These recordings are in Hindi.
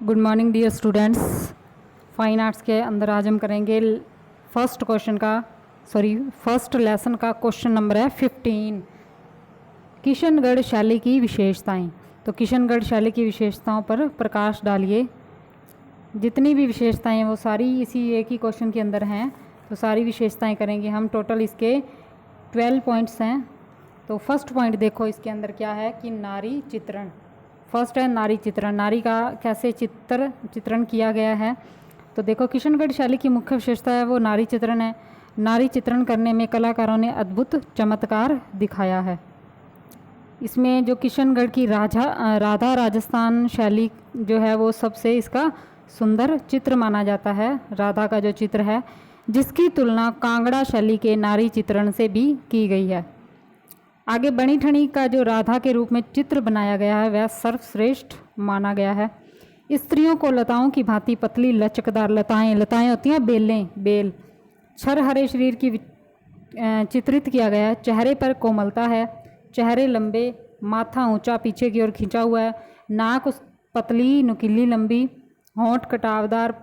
Good morning dear students. Fine arts के अंदर आज हम करेंगे फर्स्ट लेसन का क्वेश्चन नंबर है 15। किशनगढ़ शैली की विशेषताएं। तो किशनगढ़ शैली की विशेषताओं पर प्रकाश डालिए। जितनी भी विशेषताएं हैं वो सारी इसी एक ही क्वेश्चन के अंदर हैं, तो सारी विशेषताएं करेंगे हम। टोटल इसके 12 पॉइंट्स हैं। तो फर्स्ट पॉइंट देखो इसके अंदर क्या है कि नारी चित्रण। फर्स्ट है नारी चित्रण। नारी का कैसे चित्रण किया गया है। तो देखो किशनगढ़ शैली की मुख्य विशेषता है वो नारी चित्रण है। नारी चित्रण करने में कलाकारों ने अद्भुत चमत्कार दिखाया है। इसमें जो किशनगढ़ की राधा राजस्थान शैली जो है वो सबसे इसका सुंदर चित्र माना जाता है। राधा का जो चित्र है जिसकी तुलना कांगड़ा शैली के नारी चित्रण से भी की गई है। आगे बनी ठनी का जो राधा के रूप में चित्र बनाया गया है वह सर्वश्रेष्ठ माना गया है। स्त्रियों को लताओं की भांति पतली लचकदार लताएं होती हैं बेल छर हरे शरीर की चित्रित किया गया है। चेहरे पर कोमलता है, चेहरे लंबे, माथा ऊंचा पीछे की ओर खिंचा हुआ है, नाक पतली नुकीली लंबी, होंठ कटावदार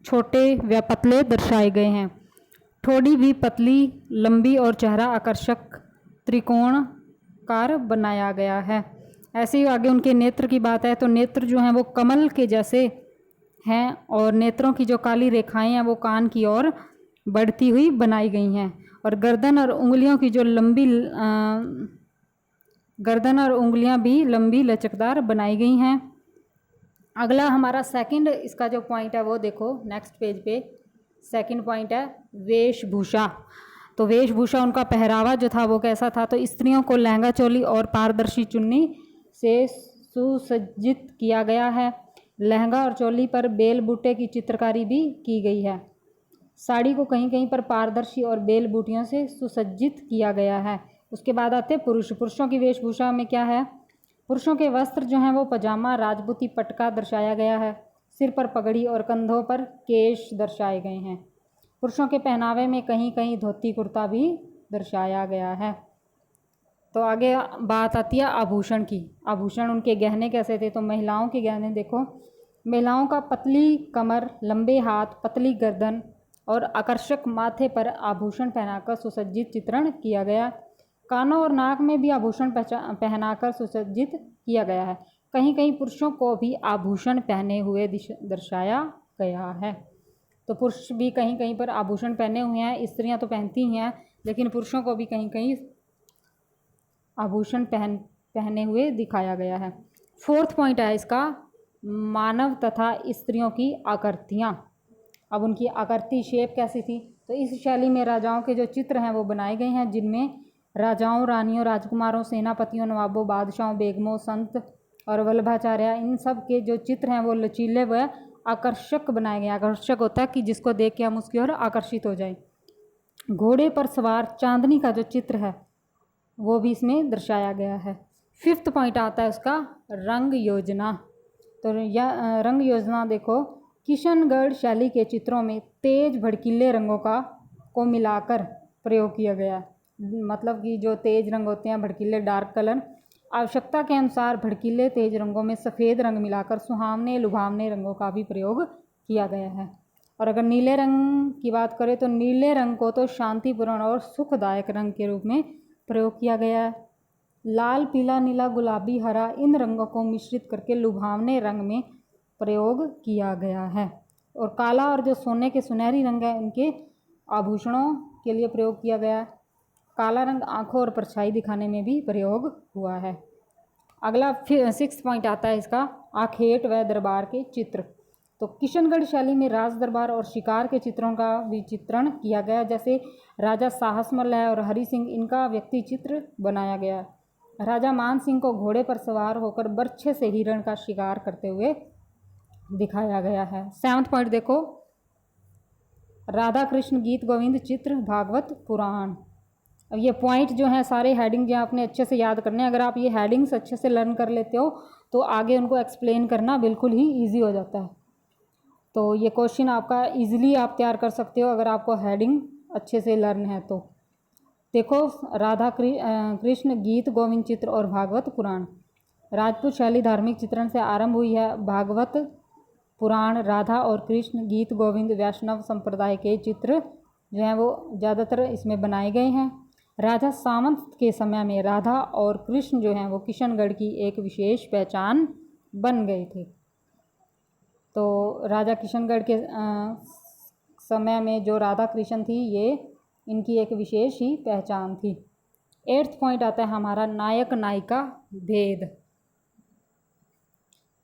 छोटे व पतले दर्शाए गए हैं। ठोड़ी भी पतली लंबी और चेहरा आकर्षक त्रिकोणकार बनाया गया है। ऐसे ही आगे उनके नेत्र की बात है तो नेत्र जो हैं वो कमल के जैसे हैं और नेत्रों की जो काली रेखाएं हैं वो कान की ओर बढ़ती हुई बनाई गई हैं। और गर्दन और उंगलियां भी लंबी लचकदार बनाई गई हैं। अगला हमारा सेकंड इसका जो पॉइंट है वो देखो नेक्स्ट पेज पे। सेकंड पॉइंट है वेशभूषा। तो वेशभूषा उनका पहरावा जो था वो कैसा था। तो स्त्रियों को लहंगा चोली और पारदर्शी चुन्नी से सुसज्जित किया गया है। लहंगा और चोली पर बेल बूटे की चित्रकारी भी की गई है। साड़ी को कहीं कहीं पर पारदर्शी और बेल बूटियों से सुसज्जित किया गया है। उसके बाद आते पुरुषों की वेशभूषा में क्या है। पुरुषों के वस्त्र जो हैं वो पजामा राजपूती पटका दर्शाया गया है। सिर पर पगड़ी और कंधों पर केश दर्शाए गए हैं। पुरुषों के पहनावे में कहीं कहीं धोती कुर्ता भी दर्शाया गया है। तो आगे बात आती है आभूषण की। आभूषण उनके गहने कैसे थे। तो महिलाओं के गहने देखो। महिलाओं का पतली कमर, लंबे हाथ, पतली गर्दन और आकर्षक माथे पर आभूषण पहनाकर सुसज्जित चित्रण किया गया। कानों और नाक में भी आभूषण पहनाकर सुसज्जित किया गया है। कहीं कहीं पुरुषों को भी आभूषण पहने हुए दर्शाया गया है। तो पुरुष भी कहीं कहीं पर आभूषण पहने हुए हैं। स्त्रियां तो पहनती ही हैं लेकिन पुरुषों को भी कहीं कहीं आभूषण पहने हुए दिखाया गया है। फोर्थ पॉइंट है इसका मानव तथा स्त्रियों की आकृतियाँ। अब उनकी आकृति शेप कैसी थी। तो इस शैली में राजाओं के जो चित्र हैं वो बनाए गए हैं जिनमें राजाओं, रानियों, राजकुमारों, सेनापतियों, नवाबों, बादशाहों, बेगमों, संत और वल्लभाचार्य इन सब के जो चित्र हैं वो लचीले व आकर्षक बनाए गए। आकर्षक होता है कि जिसको देख के हम उसकी ओर आकर्षित हो जाएं। घोड़े पर सवार चांदनी का जो चित्र है वो भी इसमें दर्शाया गया है। फिफ्थ पॉइंट आता है उसका रंग योजना। तो यह रंग योजना देखो। किशनगढ़ शैली के चित्रों में तेज भड़कीले रंगों को मिलाकर प्रयोग किया गया। मतलब कि जो तेज रंग होते हैं भड़कीले डार्क कलर, आवश्यकता के अनुसार भड़कीले तेज रंगों में सफ़ेद रंग मिलाकर सुहावने लुभावने रंगों का भी प्रयोग किया गया है। और अगर नीले रंग की बात करें तो नीले रंग को तो शांतिपूर्ण और सुखदायक रंग के रूप में प्रयोग किया गया है। लाल, पीला, नीला, गुलाबी, हरा इन रंगों को मिश्रित करके लुभावने रंग में प्रयोग किया गया है। और काला और जो सोने के सुनहरी रंग है इनके आभूषणों के लिए प्रयोग किया गया है। काला रंग आँखों और परछाई दिखाने में भी प्रयोग हुआ है। अगला सिक्स्थ पॉइंट आता है इसका आखेट व दरबार के चित्र। तो किशनगढ़ शैली में राज दरबार और शिकार के चित्रों का भी चित्रण किया गया। जैसे राजा साहसमल है और हरि सिंह इनका व्यक्ति चित्र बनाया गया। राजा मान सिंह को घोड़े पर सवार होकर बर्छे से हिरण का शिकार करते हुए दिखाया गया है। सेवंथ पॉइंट देखो राधा कृष्ण गीत गोविंद चित्र भागवत पुराण। अब ये पॉइंट जो हैं सारे हेडिंग जो आपने अच्छे से याद करने हैं। अगर आप ये हेडिंग्स अच्छे से लर्न कर लेते हो तो आगे उनको एक्सप्लेन करना बिल्कुल ही इजी हो जाता है। तो ये क्वेश्चन आपका इजीली आप तैयार कर सकते हो अगर आपको हेडिंग अच्छे से लर्न है तो। देखो राधा कृष्ण गीत गोविंद चित्र और भागवत पुराण। राजपूत शैली धार्मिक चित्रण से आरंभ हुई है। भागवत पुराण, राधा और कृष्ण, गीत गोविंद, वैष्णव संप्रदाय के चित्र जो हैं वो ज़्यादातर इसमें बनाए गए हैं। राजा सामंत के समय में राधा और कृष्ण जो हैं वो किशनगढ़ की एक विशेष पहचान बन गए थे। तो राजा किशनगढ़ के समय में जो राधा कृष्ण थी ये इनकी एक विशेष ही पहचान थी। 8th पॉइंट आता है हमारा नायक नायिका भेद।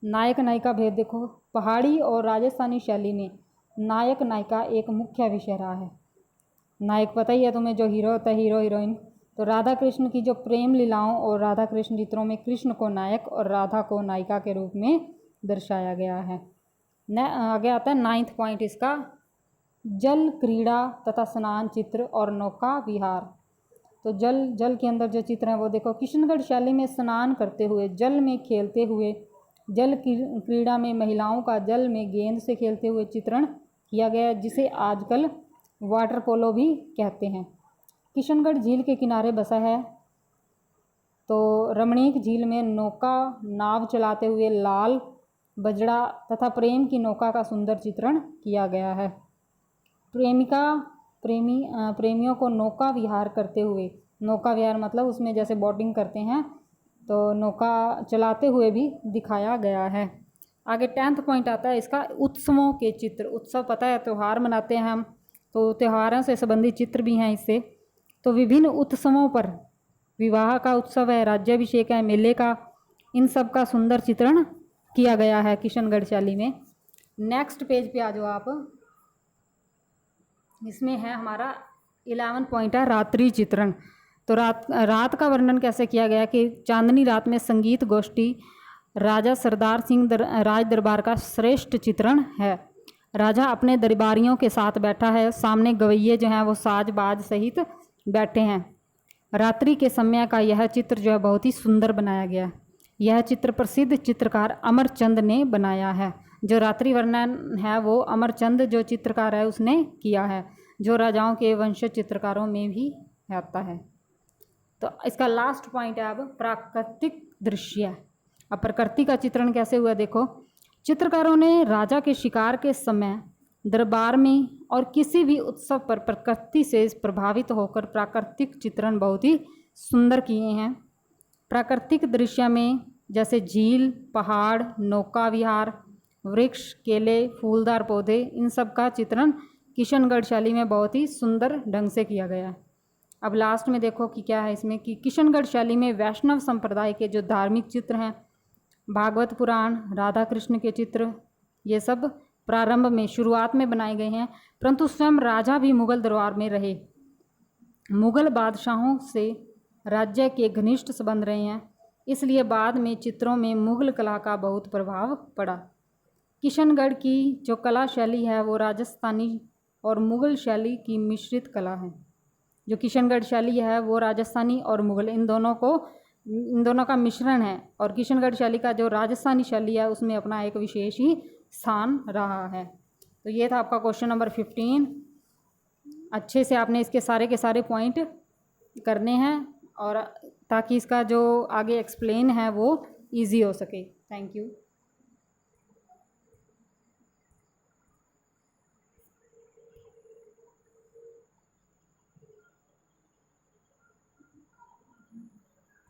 नायक नायिका भेद देखो, पहाड़ी और राजस्थानी शैली में नायक नायिका एक मुख्य विषय रहा है। नायक पता ही है तुम्हें, जो हीरो होता है, हीरो हीरोइन। तो राधा कृष्ण की जो प्रेम लीलाओं और राधा कृष्ण चित्रों में कृष्ण को नायक और राधा को नायिका के रूप में दर्शाया गया है। आगे आता है 9th पॉइंट इसका, जल क्रीड़ा तथा स्नान चित्र और नौका विहार। तो जल के अंदर जो चित्र हैं वो देखो, किशनगढ़ शैली में स्नान करते हुए, जल में खेलते हुए, जल क्रीड़ा में महिलाओं का जल में गेंद से खेलते हुए चित्रण किया गया है, जिसे आजकल वाटर पोलो भी कहते हैं। किशनगढ़ झील के किनारे बसा है, तो रमणीक झील में नौका नाव चलाते हुए लाल, बजड़ा तथा प्रेम की नौका का सुंदर चित्रण किया गया है। प्रेमियों को नौका विहार करते हुए, नौका विहार मतलब उसमें जैसे बोटिंग करते हैं तो नौका चलाते हुए भी दिखाया गया है। आगे 10th पॉइंट आता है इसका, उत्सवों के चित्र। उत्सव पता है त्यौहार मनाते हैं हम, तो त्योहारों से संबंधित चित्र भी हैं इससे। तो विभिन्न उत्सवों पर, विवाह का उत्सव है, राज्याभिषेक है, मेले का, इन सब का सुंदर चित्रण किया गया है किशनगढ़ शैली में। नेक्स्ट पेज पे आ जाओ आप। इसमें है हमारा 11 पॉइंट है रात्रि चित्रण। तो रात का वर्णन कैसे किया गया कि चांदनी रात में संगीत गोष्ठी राजा सरदार सिंह राज दरबार का श्रेष्ठ चित्रण है। राजा अपने दरबारियों के साथ बैठा है, सामने गवैये जो हैं वो साज बाज सहित बैठे हैं। रात्रि के समय का यह चित्र जो है बहुत ही सुंदर बनाया गया। यह चित्र प्रसिद्ध चित्रकार अमरचंद ने बनाया है। जो रात्रि वर्णन है वो अमरचंद जो चित्रकार है उसने किया है, जो राजाओं के वंशज चित्रकारों में भी आता है। तो इसका लास्ट पॉइंट है अब प्राकृतिक दृश्य। अब प्रकृति का चित्रण कैसे हुआ देखो, चित्रकारों ने राजा के शिकार के समय, दरबार में और किसी भी उत्सव पर प्रकृति से प्रभावित होकर प्राकृतिक चित्रण बहुत ही सुंदर किए हैं। प्राकृतिक दृश्य में जैसे झील, पहाड़, नौका विहार, वृक्ष, केले, फूलदार पौधे, इन सब का चित्रण किशनगढ़ शैली में बहुत ही सुंदर ढंग से किया गया है। अब लास्ट में देखो कि क्या है इसमें कि किशनगढ़ शैली में वैष्णव संप्रदाय के जो धार्मिक चित्र हैं, भागवत पुराण, राधा कृष्ण के चित्र, ये सब प्रारंभ में, शुरुआत में बनाए गए हैं। परंतु स्वयं राजा भी मुगल दरबार में रहे। मुगल बादशाहों से राज्य के घनिष्ठ संबंध रहे हैं, इसलिए बाद में चित्रों में मुगल कला का बहुत प्रभाव पड़ा। किशनगढ़ की जो कला शैली है वो राजस्थानी और मुगल शैली की मिश्रित कला है। जो किशनगढ़ शैली है वो राजस्थानी और मुगल इन दोनों का मिश्रण है। और किशनगढ़ शैली का जो राजस्थानी शैली है उसमें अपना एक विशेष ही स्थान रहा है। तो ये था आपका क्वेश्चन नंबर 15। अच्छे से आपने इसके सारे के सारे पॉइंट करने हैं और ताकि इसका जो आगे एक्सप्लेन है वो इजी हो सके। Thank you.